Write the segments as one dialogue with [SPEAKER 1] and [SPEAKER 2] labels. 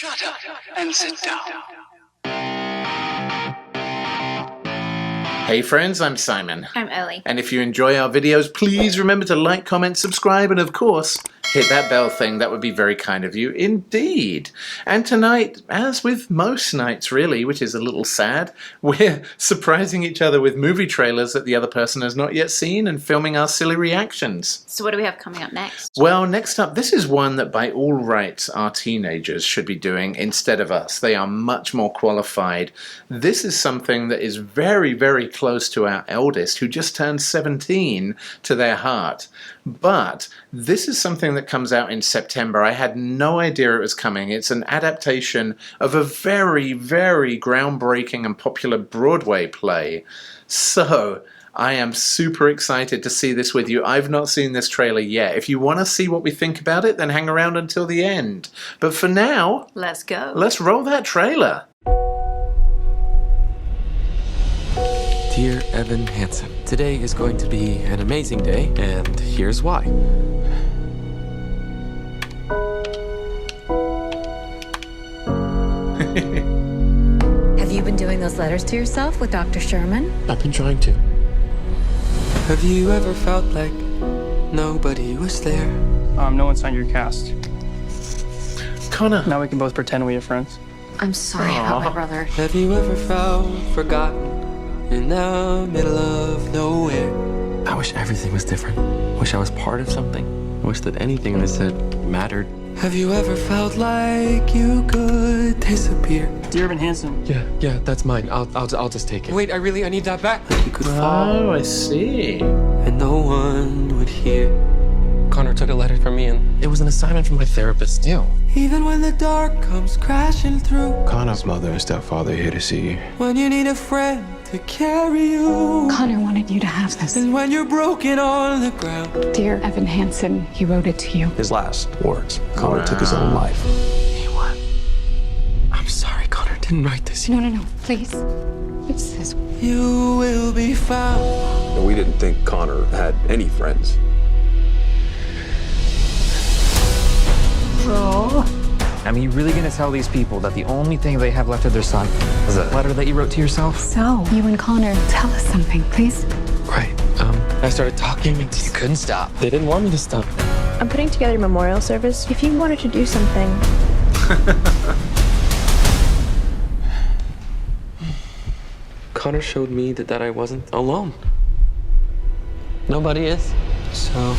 [SPEAKER 1] Shut up and sit down.
[SPEAKER 2] Hey friends, I'm Simon.
[SPEAKER 3] I'm Ellie.
[SPEAKER 2] And if you enjoy our videos, please remember to like, comment, subscribe, and of course, hit that bell thing. That would be very kind of you indeed. And tonight, as with most nights really, which is a little sad, we're surprising each other with movie trailers that the other person has not yet seen and filming our silly reactions.
[SPEAKER 3] So what do we have coming up next?
[SPEAKER 2] Well, next up, this is one that by all rights our teenagers should be doing instead of us. They are much more qualified. This is something that is very, very close to our eldest, who just turned 17, to their heart. But this is something that comes out in September. I had no idea it was coming. It's an adaptation of a very, very groundbreaking and popular Broadway play. So I am super excited to see this with you. I've not seen this trailer yet. If you want to see what we think about it, then hang around until the end. But for now,
[SPEAKER 3] let's go.
[SPEAKER 2] Let's roll that trailer.
[SPEAKER 4] Dear Evan Hansen, today is going to be an amazing day, and here's why.
[SPEAKER 5] Have you been doing those letters to yourself with Dr. Sherman?
[SPEAKER 4] I've been trying to. Have you ever felt like nobody was there?
[SPEAKER 6] No one signed your cast.
[SPEAKER 2] Connor.
[SPEAKER 6] Now we can both pretend we are friends.
[SPEAKER 5] I'm sorry about my brother.
[SPEAKER 4] Have you ever felt forgotten in the middle of nowhere? I wish everything was different. Wish I was part of something. I wish that anything I said mattered. Have you ever felt like you could disappear?
[SPEAKER 6] Dear Evan Hansen.
[SPEAKER 4] Yeah, that's mine. I'll just take it. Wait, I need that back. Like you could fall.
[SPEAKER 2] Oh, I see.
[SPEAKER 4] And no one would hear. Connor took a letter from me, and it was an assignment from my therapist.
[SPEAKER 7] Ew.
[SPEAKER 4] Even when the dark comes crashing through.
[SPEAKER 7] Connor's mother and stepfather are here to see you.
[SPEAKER 4] When you need a friend to carry you.
[SPEAKER 8] Connor wanted you to have this.
[SPEAKER 4] And when you're broken on the ground.
[SPEAKER 8] Dear Evan Hansen, he wrote it to you.
[SPEAKER 7] His last words. Connor took his own life.
[SPEAKER 4] He what? I'm sorry, Connor didn't write this.
[SPEAKER 8] No, please. It's this.
[SPEAKER 4] You will be found.
[SPEAKER 7] We didn't think Connor had any friends.
[SPEAKER 9] I mean, you really gonna tell these people that the only thing they have left of their son is a letter that you wrote to yourself?
[SPEAKER 8] So, you and Connor, tell us something, please.
[SPEAKER 4] Right. I started talking and
[SPEAKER 9] You couldn't stop.
[SPEAKER 4] they didn't want me to stop.
[SPEAKER 10] I'm putting together a memorial service. If you wanted to do something.
[SPEAKER 4] Connor showed me that I wasn't alone. Nobody is. So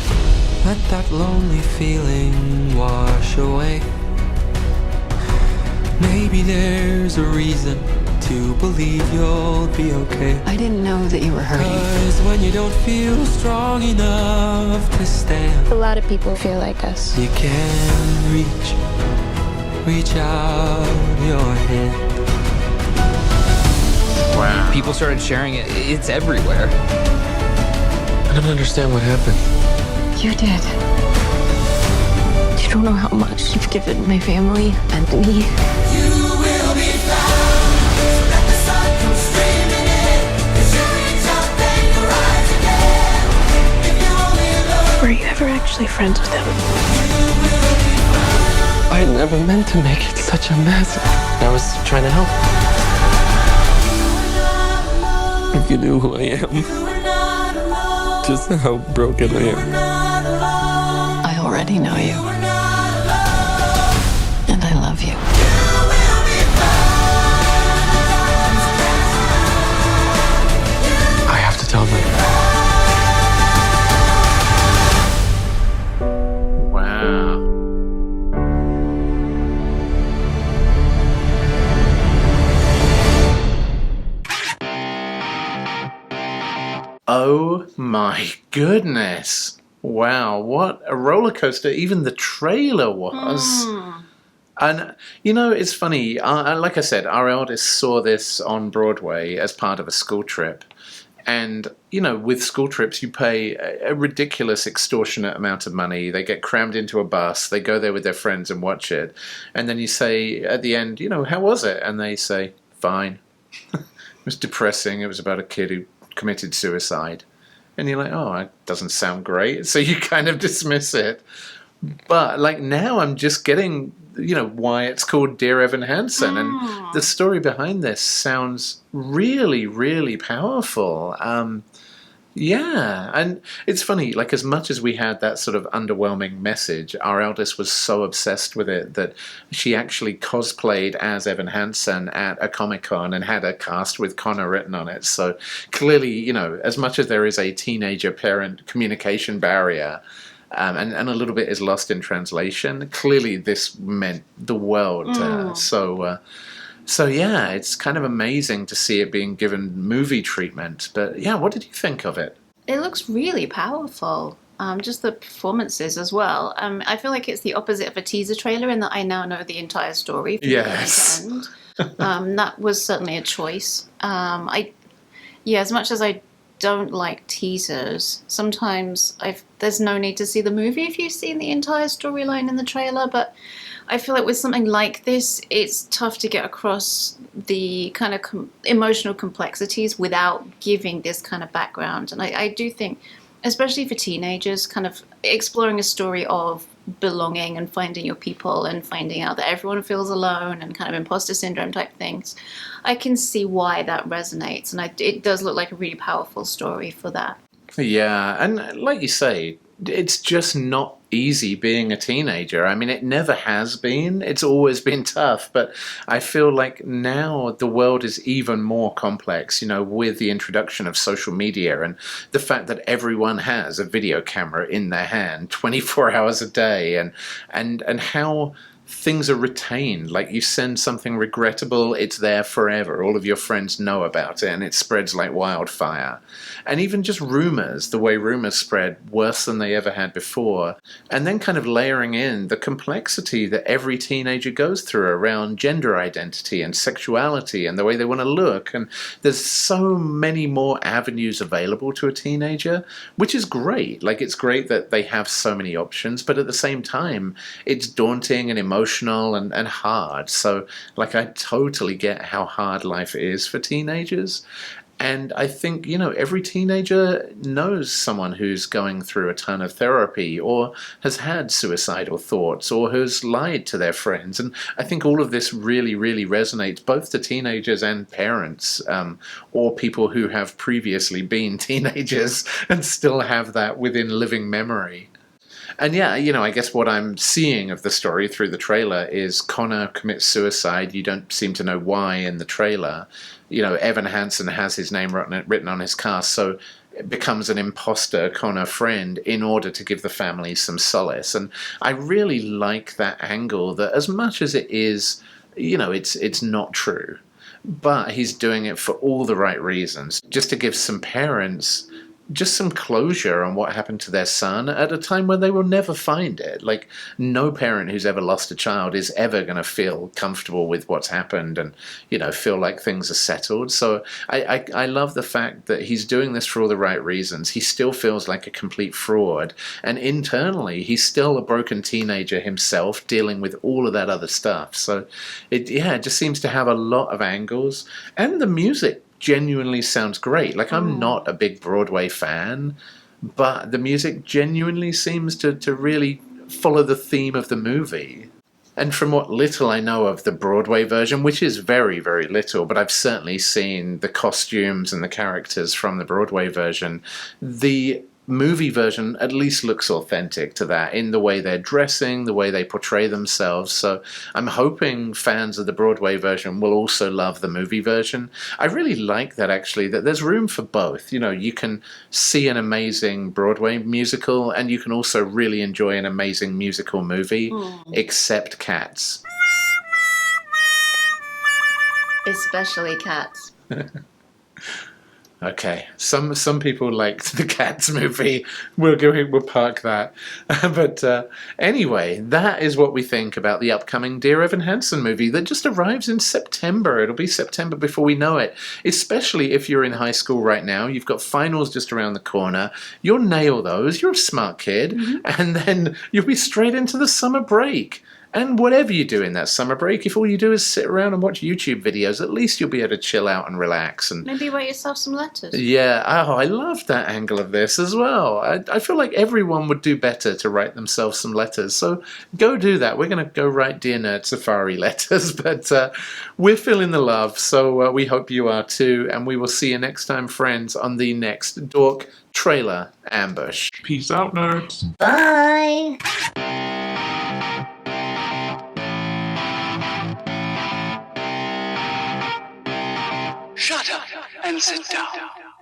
[SPEAKER 4] let that lonely feeling wash away. Maybe there's a reason to believe you'll be okay.
[SPEAKER 8] I didn't know that you were hurting.
[SPEAKER 4] 'Cause when you don't feel strong enough to stand,
[SPEAKER 10] A lot of people feel like us.
[SPEAKER 4] you can reach out your hand.
[SPEAKER 2] Wow.
[SPEAKER 9] People started sharing it. It's everywhere.
[SPEAKER 4] I don't understand what happened.
[SPEAKER 8] You did.
[SPEAKER 10] You don't know how much you've given my family and me. Were you ever actually friends with him?
[SPEAKER 4] I had never meant to make it such a mess. I was trying to help. If you knew who I am, just how broken I am.
[SPEAKER 8] I already know you. And I love you.
[SPEAKER 4] I have to tell them.
[SPEAKER 2] Wow. Oh my goodness. Wow, what a roller coaster even the trailer was. And, you know, it's funny. Like I said, our eldest saw this on Broadway as part of a school trip. And, you know, with school trips, you pay a ridiculous, extortionate amount of money. They get crammed into a bus. They go there with their friends and watch it. And then you say at the end, you know, how was it? And they say, fine. It was depressing. It was about a kid who committed suicide. And you're like, oh, that doesn't sound great. So you kind of dismiss it. But, like, now I'm just getting why it's called Dear Evan Hansen. And the story behind this sounds really, really powerful. Yeah, and it's funny, like, as much as we had that sort of underwhelming message, our eldest was so obsessed with it that she actually cosplayed as Evan Hansen at a Comic-Con and had a cast with Connor written on it. So clearly, as much as there is a teenager-parent communication barrier, and a little bit is lost in translation, clearly this meant the world to her. So yeah, it's kind of amazing to see it being given movie treatment. But yeah, what did you think of it?
[SPEAKER 1] It looks really powerful. Just the performances as well. I feel like it's the opposite of a teaser trailer in that I now know the entire story from beginning to end. That was certainly a choice. As much as I don't like teasers, sometimes there's no need to see the movie if you've seen the entire storyline in the trailer, but I feel like with something like this, it's tough to get across the kind of emotional complexities without giving this kind of background. And I do think, especially for teenagers, kind of exploring a story of belonging and finding your people and finding out that everyone feels alone and kind of imposter syndrome type things, I can see why that resonates. And it does look like a really powerful story for that.
[SPEAKER 2] Yeah, and like you say, it's just not easy being a teenager. I mean, it never has been. It's always been tough, but I feel like now the world is even more complex, with the introduction of social media and the fact that everyone has a video camera in their hand 24 hours a day, and how things are retained. Like, you send something regrettable, it's there forever. All of your friends know about it, and it spreads like wildfire. And even just rumors, the way rumors spread worse than they ever had before. And then kind of layering in the complexity that every teenager goes through around gender identity and sexuality and the way they want to look. And there's so many more avenues available to a teenager, which is great. Like, it's great that they have so many options, but at the same time, it's daunting and emotional and hard. So, like, I totally get how hard life is for teenagers. And I think, every teenager knows someone who's going through a ton of therapy or has had suicidal thoughts or has lied to their friends. And I think all of this really, really resonates both to teenagers and parents, or people who have previously been teenagers and still have that within living memory. And yeah, I guess what I'm seeing of the story through the trailer is Connor commits suicide. You don't seem to know why in the trailer. Evan Hansen has his name written on his cast, so it becomes an imposter Connor friend in order to give the family some solace. And I really like that angle, that as much as it is, it's not true, but he's doing it for all the right reasons, just to give some parents just some closure on what happened to their son at a time when they will never find it. Like, no parent who's ever lost a child is ever going to feel comfortable with what's happened and, feel like things are settled. So I love the fact that he's doing this for all the right reasons. He still feels like a complete fraud. And internally, he's still a broken teenager himself, dealing with all of that other stuff. So it just seems to have a lot of angles. And the music genuinely sounds great. Like, I'm not a big Broadway fan, but the music genuinely seems to really follow the theme of the movie. And from what little I know of the Broadway version, which is very, very little, but I've certainly seen the costumes and the characters from the Broadway version, the movie version at least looks authentic to that in the way they're dressing, the way they portray themselves. So I'm hoping fans of the Broadway version will also love the movie version. I really like that, actually, that there's room for both. You can see an amazing Broadway musical and you can also really enjoy an amazing musical movie, except Cats.
[SPEAKER 1] Especially Cats.
[SPEAKER 2] Okay, some people liked the Cats movie. We'll park that. But anyway, that is what we think about the upcoming Dear Evan Hansen movie that just arrives in September. It'll be September before we know it. Especially if you're in high school right now. You've got finals just around the corner. You'll nail those. You're a smart kid. And then you'll be straight into the summer break. And whatever you do in that summer break, if all you do is sit around and watch YouTube videos, at least you'll be able to chill out and relax. And
[SPEAKER 1] maybe write yourself some letters.
[SPEAKER 2] yeah, oh, I love that angle of this as well. I feel like everyone would do better to write themselves some letters. So go do that. We're going to go write Dear Nerd Safari letters, but we're feeling the love, so we hope you are too. And we will see you next time, friends, on the next Dork Trailer Ambush.
[SPEAKER 3] Peace out, nerds.
[SPEAKER 11] Bye.
[SPEAKER 12] Shut up and sit down.